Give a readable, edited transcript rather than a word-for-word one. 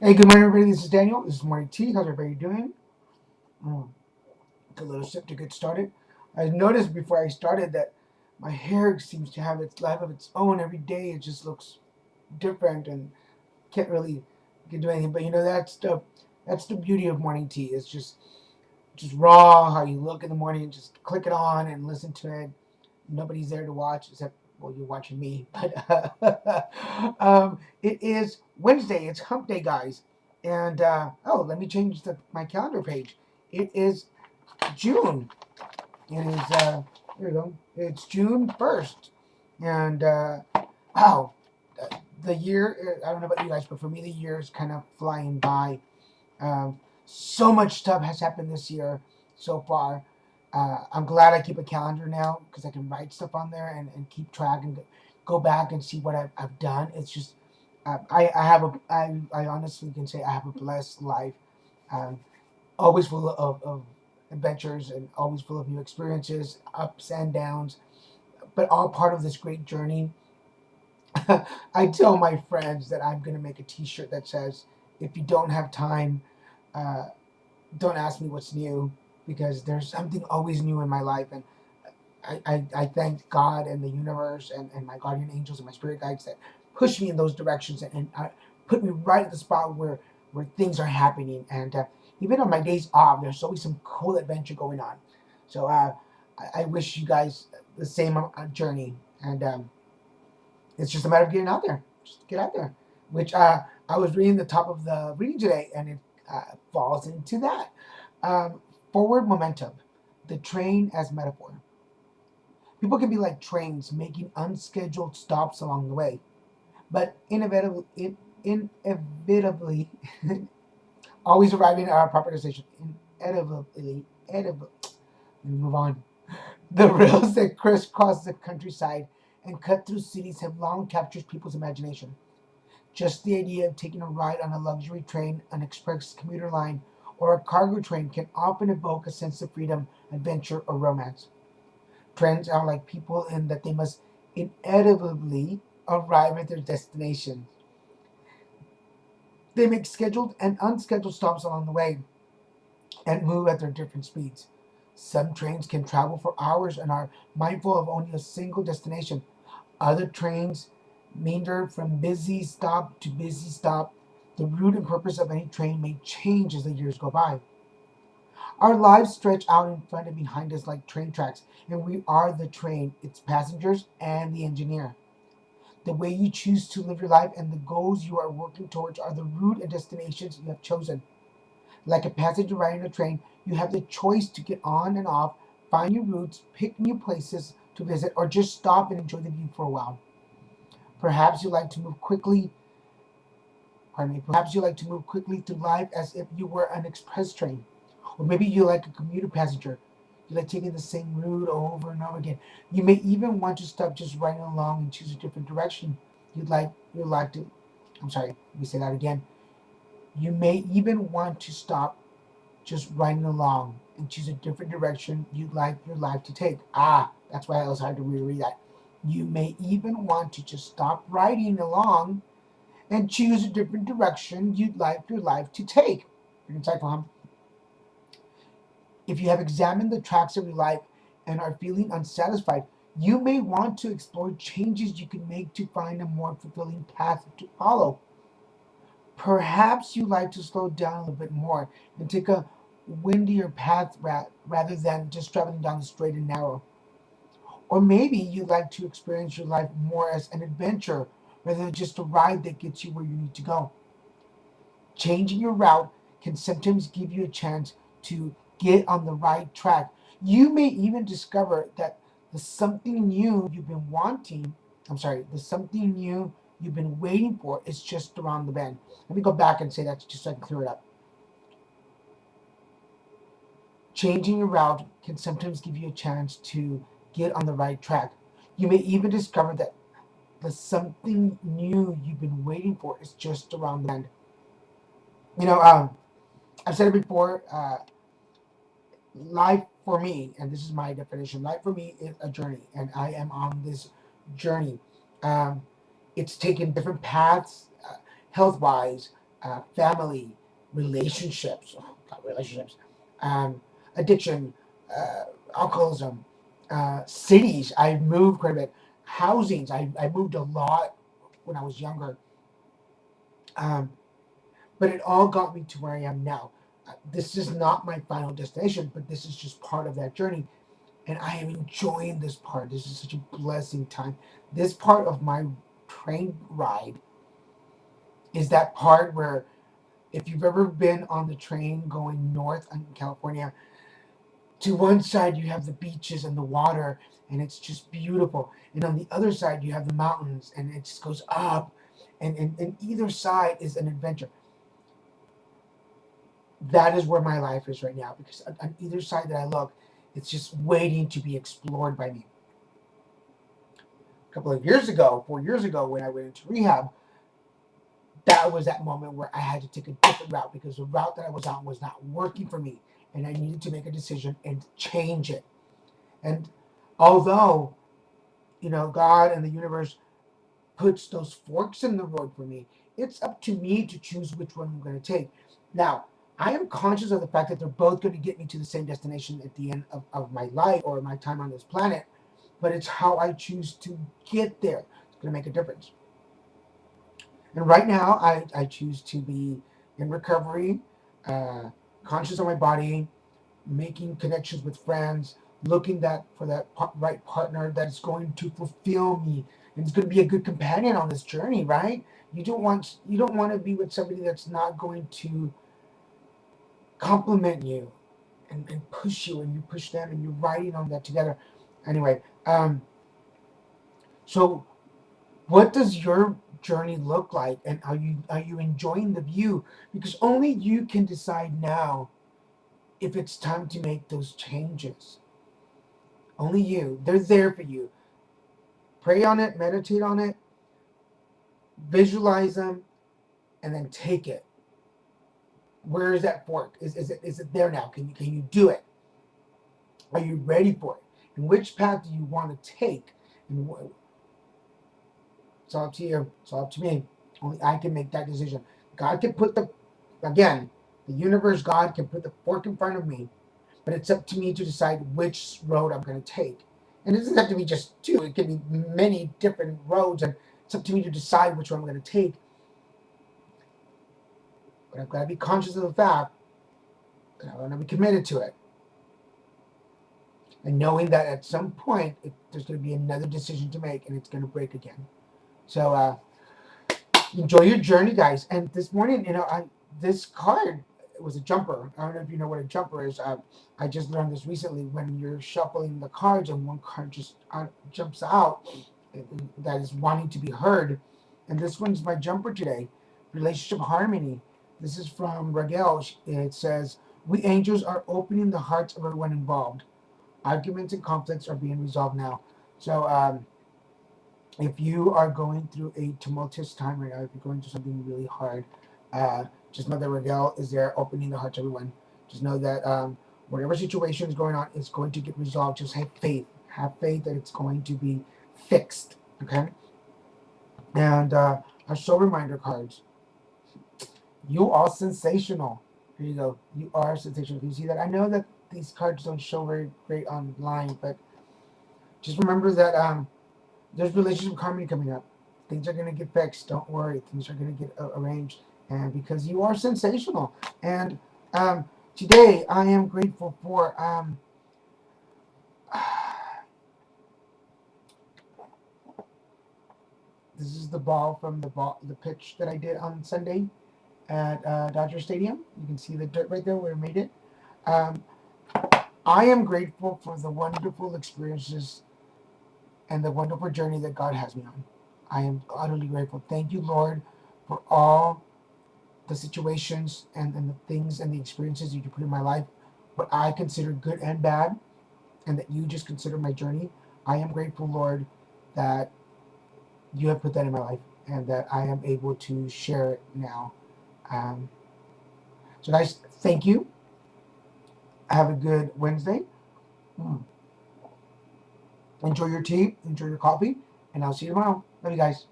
Hey, good morning, everybody. This is Daniel. This is Morning Tea. How's everybody doing? Mm, a little sip to get started. I noticed before I started that my hair seems to have its life of its own every day. It just looks different and can't really get do anything. But that's the beauty of morning tea. It's just raw how you look in the morning. Just click it on and listen to it. Nobody's there to watch except you're watching me. But it is Wednesday. It's Hump Day, guys. And let me change my calendar page. It is June. It is here we go. It's June 1st, and wow, the year. I don't know about you guys, but for me, the year is kind of flying by. So much stuff has happened this year so far. I'm glad I keep a calendar now because I can write stuff on there and keep track and go back and see what I've done. It's just I honestly can say I have a blessed life, um, always full of adventures and always full of new experiences, ups and downs, but all part of this great journey. I tell my friends that I'm gonna make a T-shirt that says, "If you don't have time, uh, don't ask me what's new," because there's something always new in my life, and I thank God and the universe and my guardian angels and my spirit guides that push me in those directions and put me right at the spot where things are happening. And even on my days off, there's always some cool adventure going on. So I wish you guys the same journey, and it's just a matter of getting out there. Just get out there. Which I was reading the top of the reading today, and it falls into that. Um, Forward momentum, the train as metaphor. People can be like trains making unscheduled stops along the way, but inevitably always arriving at our proper destination. Inevitably. Let me move on. The rails that crisscross the countryside and cut through cities have long captured people's imagination. Just the idea of taking a ride on a luxury train, an express commuter line, or a cargo train can often evoke a sense of freedom, adventure, or romance. Trends are like people in that they must inevitably arrive at their destination. They make scheduled and unscheduled stops along the way and move at their different speeds. Some trains can travel for hours and are mindful of only a single destination. Other trains meander from busy stop to busy stop. The route and purpose of any train may change as the years go by. Our lives stretch out in front and behind us like train tracks, and we are the train, its passengers, and the engineer. The way you choose to live your life and the goals you are working towards are the route and destinations you have chosen. Like a passenger riding a train, you have the choice to get on and off, find new routes, pick new places to visit, or just stop and enjoy the view for a while. Perhaps you like to move quickly, perhaps you like to move quickly through life as if you were an express train. Or maybe you like a commuter passenger. You like taking the same route over and over again. You may even want to stop just riding along and choose a different direction. You'd like to I'm sorry, let me say that again. You may even want to stop just riding along and choose a different direction you'd like your life to take. That's why it was hard to reread that. You may even want to just stop riding along and choose a different direction you'd like your life to take. Pretty insightful, huh? If you have examined the tracks of your life and are feeling unsatisfied, you may want to explore changes you can make to find a more fulfilling path to follow. Perhaps you like to slow down a little bit more and take a windier path rather than just traveling down the straight and narrow. Or maybe you'd like to experience your life more as an adventure rather than just a ride that gets you where you need to go. Changing your route can sometimes give you a chance to get on the right track. You may even discover that the something new you've been wanting, the something new you've been waiting for is just around the bend. Let me go back and say that just so I can clear it up. Changing your route can sometimes give you a chance to get on the right track. You may even discover that the something new you've been waiting for is just around the bend. You know, I've said it before. Life for me, and this is my definition, life for me is a journey, and I am on this journey. Um, it's taken different paths, health wise, family, relationships, not relationships, um, addiction, alcoholism, cities. I moved quite a bit. Housings. I moved a lot when I was younger. Um, but it all got me to where I am now. This is not my final destination, but this is just part of that journey. And I am enjoying this part. This is such a blessing time. This part of my train ride is that part where, if you've ever been on the train going north in California, to one side you have the beaches and the water, and it's just beautiful. And on the other side you have the mountains, and it just goes up. And either side is an adventure. That is where my life is right now, because on either side that I look, it's just waiting to be explored by me. A couple of years ago, 4 years ago, when I went into rehab, that was that moment where I had to take a different route, because the route that I was on was not working for me, and I needed to make a decision and change it. And although, God and the universe puts those forks in the road for me, it's up to me to choose which one I'm going to take. Now, I am conscious of the fact that they're both going to get me to the same destination at the end of my life or my time on this planet, but it's how I choose to get there. It's going to make a difference. And right now, I choose to be in recovery, uh, conscious of my body, making connections with friends, looking for that right partner that's going to fulfill me and is going to be a good companion on this journey. Right? You don't want to be with somebody that's not going to compliment you and push you, and you push them, and you're riding on that together. Anyway, so what does your journey look like, and are you enjoying the view? Because only you can decide now if it's time to make those changes. Only you. They're there for you. Pray on it, meditate on it, visualize them, and then take it. Where is that fork? Is it there now? Can you do it? Are you ready for it? And which path do you want to take? And it's all up to you. It's all up to me. Only I can make that decision. God can put again, the universe, God can put the fork in front of me, but it's up to me to decide which road I'm going to take. And it doesn't have to be just two, it can be many different roads, and it's up to me to decide which one I'm going to take. But I've got to be conscious of the fact that I want to be committed to it. And knowing that at some point, there's going to be another decision to make, and it's going to break again. So, enjoy your journey, guys. And this morning, this card was a jumper. I don't know if you know what a jumper is. I just learned this recently. When you're shuffling the cards and one card just jumps out, that is wanting to be heard. And this one's my jumper today. Relationship harmony. This is from Raquel. It says, "We angels are opening the hearts of everyone involved. Arguments and conflicts are being resolved now." So, if you are going through a tumultuous time right now, if you're going through something really hard, just know that Raquel is there opening the heart to everyone. Just know that whatever situation is going on, it's going to get resolved. Just have faith. Have faith that it's going to be fixed. Okay? And our soul reminder cards. You are sensational. Here you go. You are sensational. Can you see that? I know that these cards don't show very great online, but just remember that there's relationship harmony coming up. Things are going to get fixed. Don't worry. Things are going to get arranged. And because you are sensational. And today I am grateful for this is the ball from the pitch that I did on Sunday at Dodger Stadium. You can see the dirt right there where I made it. Um, I am grateful for the wonderful experiences and the wonderful journey that God has me on. I am utterly grateful. Thank you, Lord, for all the situations and the things and the experiences you put in my life, what I consider good and bad, and that you just consider my journey. I am grateful, Lord, that you have put that in my life and that I am able to share it now. Um, so, guys, thank you. Have a good Wednesday. Enjoy your tea, enjoy your coffee, and I'll see you tomorrow. Love you guys.